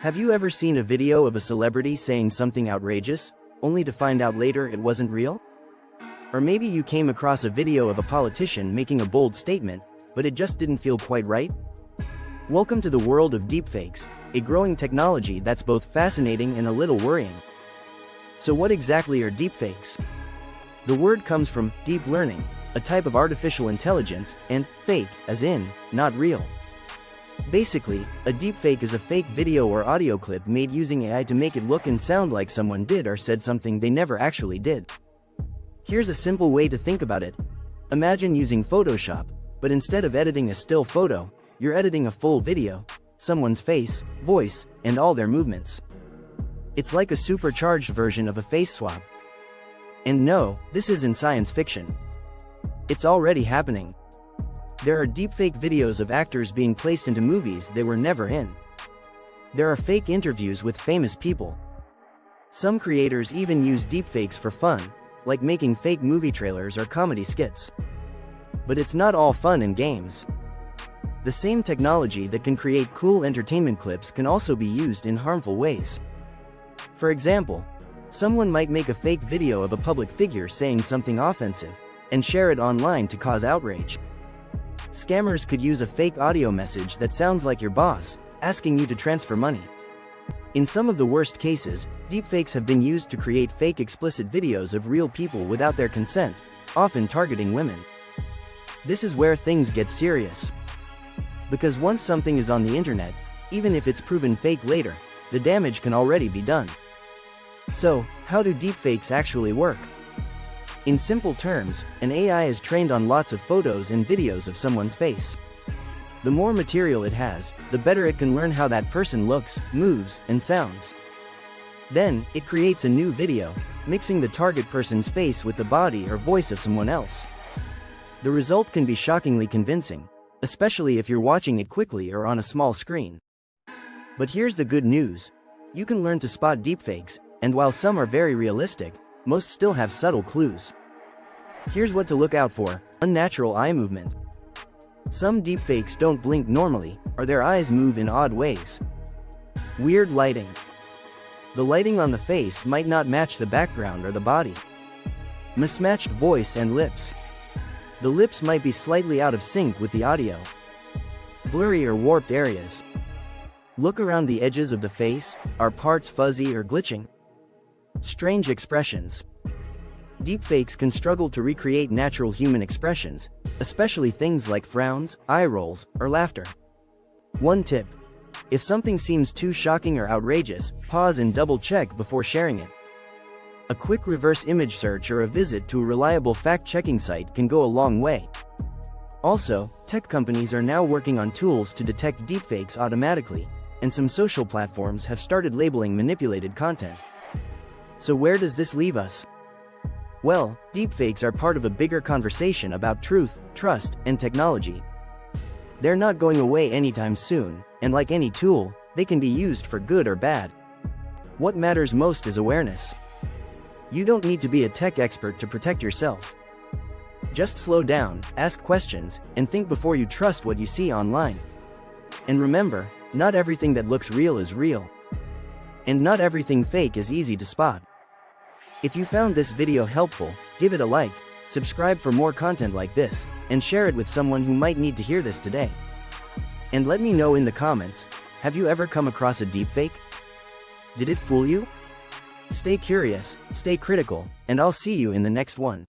Have you ever seen a video of a celebrity saying something outrageous, only to find out later it wasn't real? Or maybe you came across a video of a politician making a bold statement, but it just didn't feel quite right? Welcome to the world of deepfakes, a growing technology that's both fascinating and a little worrying. So what exactly are deepfakes? The word comes from deep learning, a type of artificial intelligence, and fake, as in, not real. Basically, a deepfake is a fake video or audio clip made using AI to make it look and sound like someone did or said something they never actually did. Here's a simple way to think about it. Imagine using Photoshop, but instead of editing a still photo, you're editing a full video, someone's face, voice, and all their movements. It's like a supercharged version of a face swap. And no, this isn't science fiction. It's already happening. There are deepfake videos of actors being placed into movies they were never in. There are fake interviews with famous people. Some creators even use deepfakes for fun, like making fake movie trailers or comedy skits. But it's not all fun and games. The same technology that can create cool entertainment clips can also be used in harmful ways. For example, someone might make a fake video of a public figure saying something offensive, and share it online to cause outrage. Scammers could use a fake audio message that sounds like your boss, asking you to transfer money. In some of the worst cases, deepfakes have been used to create fake explicit videos of real people without their consent, often targeting women. This is where things get serious. Because once something is on the internet, even if it's proven fake later, the damage can already be done. So, how do deepfakes actually work? In simple terms, an AI is trained on lots of photos and videos of someone's face. The more material it has, the better it can learn how that person looks, moves, and sounds. Then, it creates a new video, mixing the target person's face with the body or voice of someone else. The result can be shockingly convincing, especially if you're watching it quickly or on a small screen. But here's the good news. You can learn to spot deepfakes, and while some are very realistic, most still have subtle clues. Here's what to look out for: unnatural eye movement. Some deepfakes don't blink normally, or their eyes move in odd ways. Weird lighting. The lighting on the face might not match the background or the body. Mismatched voice and lips. The lips might be slightly out of sync with the audio. Blurry or warped areas. Look around the edges of the face. Are parts fuzzy or glitching? Strange expressions. Deepfakes can struggle to recreate natural human expressions, especially things like frowns, eye rolls, or laughter. One tip: if something seems too shocking or outrageous, pause and double-check before sharing it. A quick reverse image search or a visit to a reliable fact-checking site can go a long way. Also, tech companies are now working on tools to detect deepfakes automatically, and some social platforms have started labeling manipulated content. So where does this leave us? Well, deepfakes are part of a bigger conversation about truth, trust, and technology. They're not going away anytime soon, and like any tool, they can be used for good or bad. What matters most is awareness. You don't need to be a tech expert to protect yourself. Just slow down, ask questions, and think before you trust what you see online. And remember, not everything that looks real is real. And not everything fake is easy to spot. If you found this video helpful, give it a like, subscribe for more content like this, and share it with someone who might need to hear this today. And let me know in the comments, have you ever come across a deepfake? Did it fool you? Stay curious, stay critical, and I'll see you in the next one.